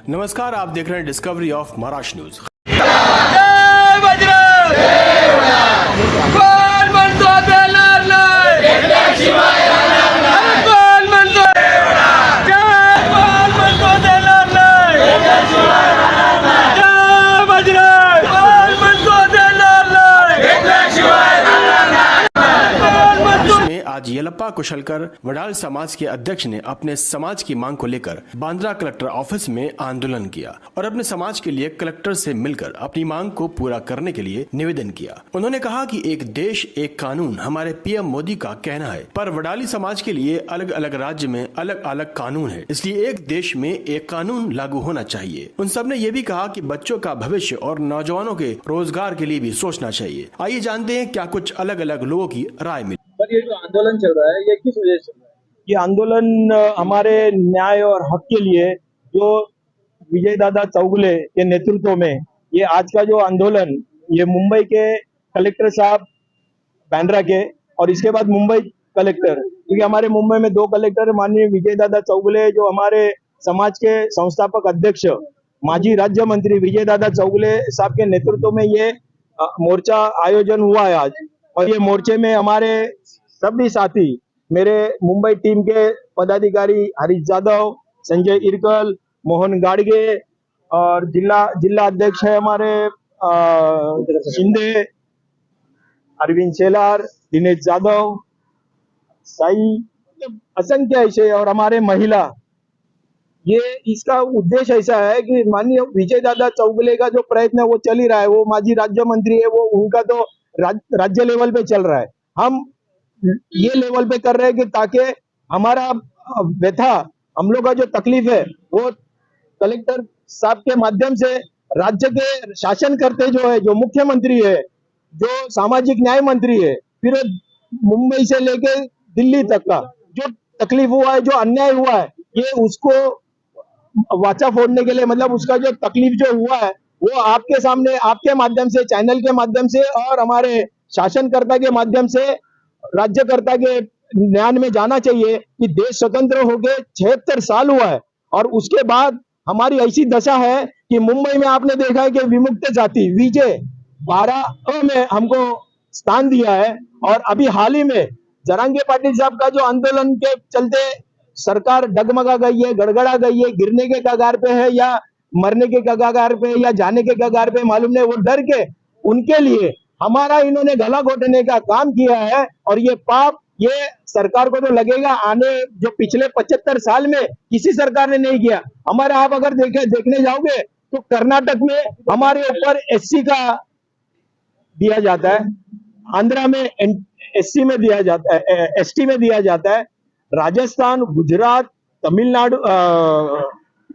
नमस्कार, आप देख रहे हैं डिस्कवरी ऑफ महाराष्ट्र न्यूज। जय बजरंग! कोण म्हणतो देणार नाही? कोण म्हणतो? कोण म्हणतो देणार नाही? जय बजरंग! कोण म्हणतो देणार नाही? में आज येलप्पा कुशलकर वडाल समाज के अध्यक्ष ने अपने समाज की मांग को लेकर बांद्रा कलेक्टर ऑफिस में आंदोलन किया और अपने समाज के लिए कलेक्टर से मिलकर अपनी मांग को पूरा करने के लिए निवेदन किया। उन्होंने कहा कि एक देश एक कानून हमारे पीएम मोदी का कहना है, पर वडाली समाज के लिए अलग अलग राज्य में अलग अलग कानून है, इसलिए एक देश में एक कानून लागू होना चाहिए। उन सब ने ये भी कहा कि बच्चों का भविष्य और नौजवानों के रोजगार के लिए भी सोचना चाहिए। आइए जानते हैं क्या कुछ अलग अलग लोगों की राय मिली। पर ये जो आंदोलन चल रहा है ये किस वजह से चल रहा है? ये आंदोलन हमारे न्याय और हक के लिए जो विजय दादा चौगुले के नेतृत्व में ये आज का जो आंदोलन ये मुंबई के कलेक्टर साहब बांद्रा के और इसके बाद मुंबई कलेक्टर, क्योंकि हमारे मुंबई में 2 कलेक्टर माननीय विजय दादा चौगुले जो हमारे समाज के संस्थापक अध्यक्ष माजी राज्य मंत्री विजय दादा चौगुले साहब के नेतृत्व में ये मोर्चा आयोजन हुआ है आज। और ये मोर्चे में हमारे सभी साथी, मेरे मुंबई टीम के पदाधिकारी हरीश जाधव, संजय इरकल, मोहन गाड़गे और जिला अध्यक्ष है हमारे शिंदे, अरविंद शेलार, दिनेश जाधव, साई, असंख्य ऐसे और हमारे महिला। ये इसका उद्देश्य ऐसा है कि माननीय विजय दादा चौगुले का जो प्रयत्न है वो चल ही रहा है, वो माजी राज्य मंत्री है, वो उनका तो राज्य लेवल पे चल रहा है। हम ये लेवल पे कर रहे हैं कि ताकि हमारा व्यथा, हम लोग का जो तकलीफ है वो कलेक्टर साहब के माध्यम से राज्य के शासन करते जो है, जो मुख्यमंत्री है, जो सामाजिक न्याय मंत्री है, फिर मुंबई से लेके दिल्ली तक का जो तकलीफ हुआ है, जो अन्याय हुआ है, ये उसको वाचा फोड़ने के लिए, मतलब उसका जो तकलीफ जो हुआ है वो आपके सामने, आपके माध्यम से, चैनल के माध्यम से और हमारे शासनकर्ता के माध्यम से राज्यकर्ता के ध्यान में जाना चाहिए कि देश स्वतंत्र होके 76 साल हुआ है और उसके बाद हमारी ऐसी दशा है कि मुंबई में आपने देखा है कि विमुक्त जाति विजय 12 में हमको स्थान दिया है। और अभी हाल ही में जरांगे पाटिल साहब का जो आंदोलन के चलते सरकार डगमगा गई है, गड़गड़ा गई है, गिरने के कगार पे है या मरने के कगार पे या जाने के कगार पे मालूम नहीं, वो डर के उनके लिए हमारा इन्होंने गला घोटने का काम किया है। और ये पाप ये सरकार को तो लगेगा, आने जो पिछले 75 साल में किसी सरकार ने नहीं किया। हमारे आप अगर देखने जाओगे तो कर्नाटक में हमारे ऊपर एससी का दिया जाता है, आंध्रा में एससी में दिया जाता है, एसटी में दिया जाता है, राजस्थान, गुजरात, तमिलनाडु,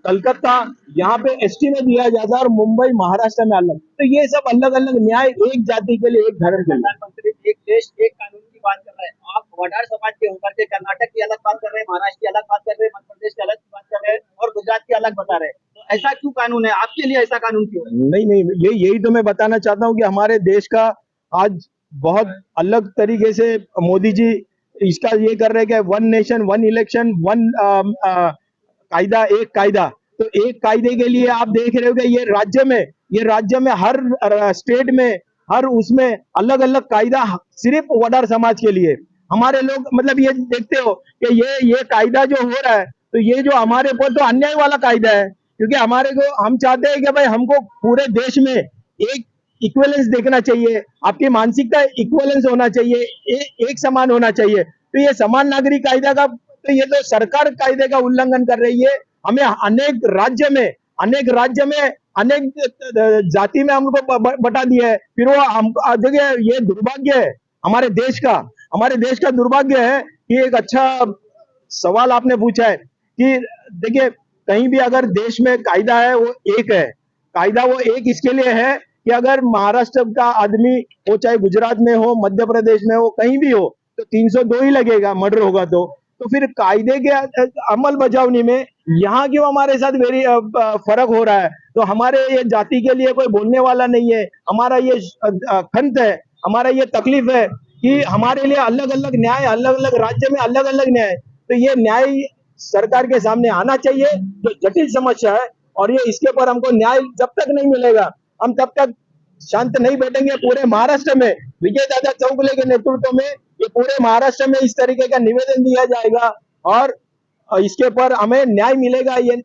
कलकत्ता यहाँ पे एसटी में दिया जाता है और मुंबई महाराष्ट्र में अलग। तो ये सब अलग अलग न्याय एक जाति के लिए, एक धर्म के लिए। प्रधानमंत्री एक देश एक कानून की बात कर रहे हैं, आप वडार समाज के होकर के कर्नाटक की अलग बात कर रहे हैं, महाराष्ट्र की अलग बात कर रहे हैं, मध्य प्रदेश की अलग बात कर रहे हैं और गुजरात की अलग बता रहे हैं। तो ऐसा क्यों कानून है आपके लिए? ऐसा कानून क्यों है? नहीं, यही तो मैं बताना चाहता हूँ कि हमारे देश का आज बहुत अलग तरीके से मोदी जी इसका ये कर रहे हैं कि 1 नेशन 1 इलेक्शन 1 कायदा एक कायदा। तो एक कायदे के लिए आप देख रहे हो कि ये राज्य में हर स्टेट में हर उसमें अलग अलग कायदा सिर्फ वडार समाज के लिए। हमारे लोग मतलब ये देखते हो कि ये कायदा जो हो रहा है तो ये जो हमारे ऊपर तो अन्याय वाला कायदा है, क्योंकि हमारे को हम चाहते हैं कि भाई हमको पूरे देश में एक इक्वलेंस देखना चाहिए, आपकी मानसिकता इक्वलेंस होना चाहिए, एक समान होना चाहिए। तो ये समान नागरिक कायदा का तो ये तो सरकार कायदे का उल्लंघन कर रही है। हमें अनेक राज्य में अनेक जाति में हमको बटा दिया है। फिर वो हम देखिए, ये दुर्भाग्य है हमारे देश का दुर्भाग्य है कि एक अच्छा सवाल आपने पूछा है कि देखिए कहीं भी अगर देश में कायदा है वो एक है, कायदा वो एक इसके लिए है कि अगर महाराष्ट्र का आदमी हो, चाहे गुजरात में हो, मध्य प्रदेश में हो, कहीं भी हो, तो 302 ही लगेगा, मर्डर होगा तो फिर कायदे के अमल बजावनी में यहाँ क्यों हमारे साथ फर्क हो रहा है? तो हमारे ये जाति के लिए कोई बोलने वाला नहीं है। हमारा ये खंत है, हमारा ये तकलीफ है कि हमारे लिए अलग अलग न्याय, अलग अलग राज्य में अलग अलग न्याय। तो ये न्याय सरकार के सामने आना चाहिए। जो जटिल समस्या है और ये इसके ऊपर हमको न्याय जब तक नहीं मिलेगा हम तब तक शांत नहीं बैठेंगे। पूरे महाराष्ट्र में विजय दादा चौगुले के नेतृत्व में ये पूरे महाराष्ट्र में इस तरीके का निवेदन दिया जाएगा और इसके ऊपर हमें न्याय मिलेगा। ये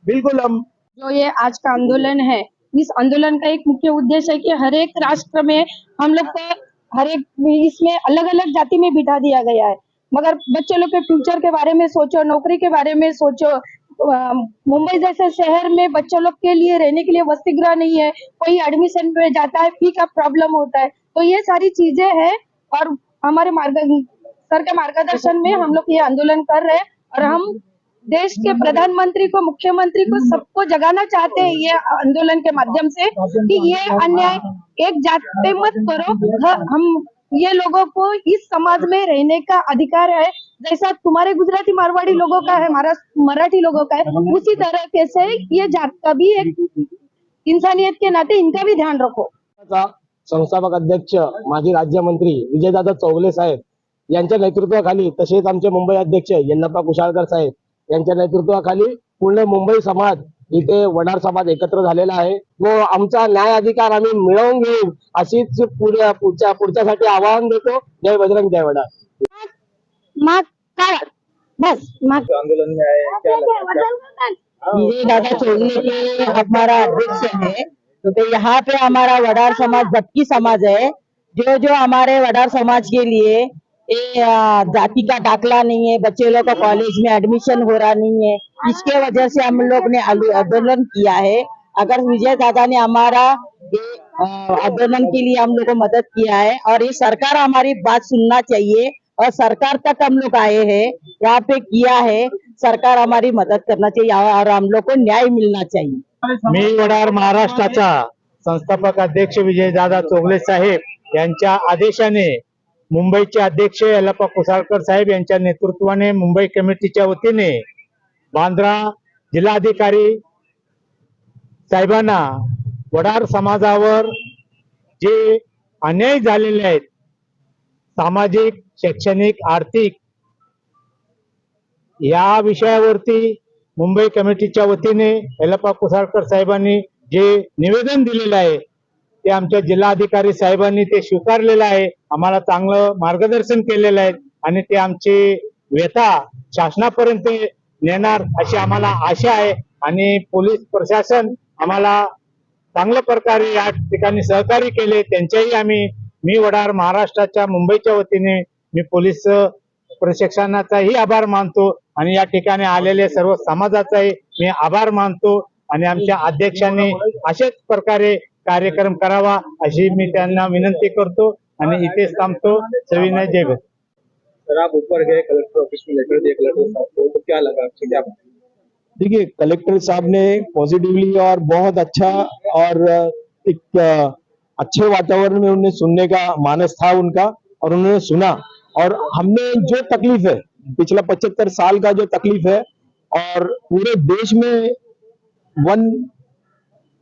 बिल्कुल हम जो ये आज का आंदोलन है, इस आंदोलन का एक मुख्य उद्देश्य है कि हर एक राष्ट्र में हम लोग को हर एक इसमें अलग अलग जाति में बिठा दिया गया है, मगर बच्चे लोग के फ्यूचर के बारे में सोचो, नौकरी के बारे में सोचो। मुंबई जैसे शहर में बच्चों लोग के लिए रहने के लिए वसतिगृह नहीं है, कोई एडमिशन पे जाता है फी का प्रॉब्लम होता है, तो ये सारी चीजें हैं और हमारे सर के मार्गदर्शन में हम लोग ये आंदोलन कर रहे हैं और हम देश के प्रधानमंत्री को, मुख्यमंत्री को, सबको जगाना चाहते हैं ये आंदोलन के माध्यम से कि ये अन्याय एक जात पे मत करो। हम ये लोगों को इस समाज में रहने का अधिकार है, जैसा तुम्हारे गुजराती मारवाड़ी लोगों का है, हमारा मराठी लोगों का है, उसी तरह से ये जात का भी एक इंसानियत के नाते इनका भी ध्यान रखो। संस्थापक अध्यक्ष माजी राज्यमंत्री विजयदादा चौगुले साहेब यांच्या नेतृत्वाखाली, तसेच आमचे मुंबई अध्यक्ष यल्लाप्पा कुशाळकर साहेब यांच्या नेतृत्वाखाली पूर्ण मुंबई समाज इथे वडार समाज एकत्र झालेला आहे व आमचा न्याय अधिकार आम्ही मिळवून घेऊ अशीच पुढच्यासाठी आवाहन देतो। जय बजरंग जय वडार। बस आंदोलन में आए क्या लगता है? विजय दादा चौगुले के हमारा अध्यक्ष है, तो यहाँ पे हमारा वडार समाज जबकि समाज है, जो हमारे वडार समाज के लिए जाति का दाखला नहीं है, बच्चे लोग को कॉलेज में एडमिशन हो रहा नहीं है, इसके वजह से हम लोग ने आंदोलन किया है। अगर विजय दादा ने हमारा आंदोलन के लिए हम लोग को मदद किया है और ये सरकार हमारी बात सुनना चाहिए और सरकार तक हम लोग आए हैं, यहाँ पे किया है, सरकार हमारी मदद करना चाहिए और हम लोग को न्याय मिलना चाहिए। मी वडार महाराष्ट्राचा संस्थापक अध्यक्ष विजयदादा चौगुले साहेब यांच्या आदेशाने मुंबईचे अध्यक्ष यल्लाप्पा कुशाळकर साहेब यांच्या नेतृत्वाने मुंबई कमिटीच्या वतीने बांद्रा जिल्हाधिकारी साहेबांना वडार समाजावर जे अन्याय झालेले आहेत, सामाजिक, शैक्षणिक, आर्थिक, या विषयावरती मुंबई कमिटीच्या वतीने यल्लाप्पा कुशाळकर साहेबांनी जे निवेदन दिलेलं आहे ते आमच्या जिल्हाधिकारी साहेबांनी ते स्वीकारलेलं आहे। आम्हाला चांगलं मार्गदर्शन केलेलं आहे आणि ते आमची व्यथा शासनापर्यंत नेणार अशी आम्हाला आशा आहे आणि पोलीस प्रशासन आम्हाला चांगल्या प्रकारे या ठिकाणी सहकार्य केले, त्यांच्याही मी वडार महाराष्ट्राच्या मुंबईच्या वतीने मी पोलीस प्रशासनाचाही आभार मानतो आणि या ठिकाणी आलेले सर्व समाजाचाही मी आभार मानतो आणि आमच्या अध्यक्षांनी अशाच प्रकारे कार्यक्रम करावा अशी मी त्यांना विनंती करतो आणि इथेच थांबतो। सविनय जय भीम। सर, आप ऊपर गए, कलेक्टर ऑफिस में लेटर दिया कलेक्टर साहब को, तो क्या लगा आपसे? क्या देखिए, कलेक्टर साहब ने पॉजिटिवली और बहुत अच्छा और एक अच्छे वातावरण में उन्हें सुनने का मानस था उनका और उन्होंने सुना और हमने जो तकलीफ है पिछला 75 साल का जो तकलीफ है और पूरे देश में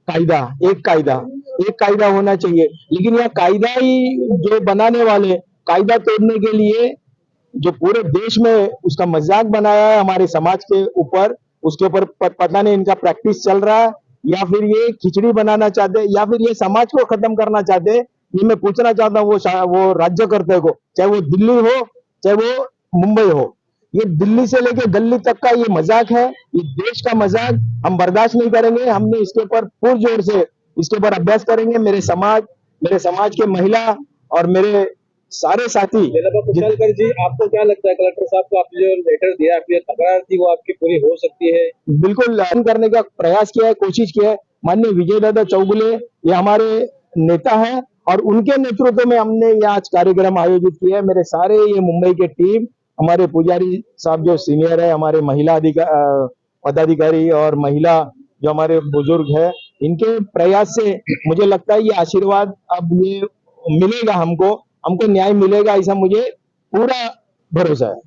एक कायदा होना चाहिए, लेकिन यह कायदा ही जो बनाने वाले कायदा तोड़ने के लिए जो पूरे देश में उसका मजाक बनाया है हमारे समाज के ऊपर, उसके ऊपर पता नहीं इनका प्रैक्टिस चल रहा है या फिर ये खिचड़ी बनाना चाहते या फिर ये समाज को खत्म करना चाहते। ये मैं पूछना चाहता हूँ वो राज्यकर्ता को, चाहे वो दिल्ली हो चाहे वो मुंबई हो, ये दिल्ली से लेके गली तक का ये मजाक है, ये देश का मजाक हम बर्दाश्त नहीं करेंगे। हमने इसके ऊपर पुरजोर से इसके ऊपर अभ्यास करेंगे। मेरे समाज के महिला और मेरे सारे साथी। कुशाळकर जी, आपको क्या लगता है कलेक्टर साहब को आपने जो लेटर दिया, आपकी तकरार थी, वो आपकी पूरी हो सकती है? बिल्कुल करने का प्रयास किया है, कोशिश किया है। माननीय विजयदादा चौगुले ये हमारे नेता है और उनके नेतृत्व में हमने ये आज कार्यक्रम आयोजित किया है। मेरे सारे ये मुंबई के टीम, हमारे पुजारी साहब जो सीनियर है, हमारे महिला पदाधिकारी और महिला जो हमारे बुजुर्ग है, इनके प्रयास से मुझे लगता है ये आशीर्वाद अब ये मिलेगा, हमको न्याय मिलेगा, ऐसा मुझे पूरा भरोसा है।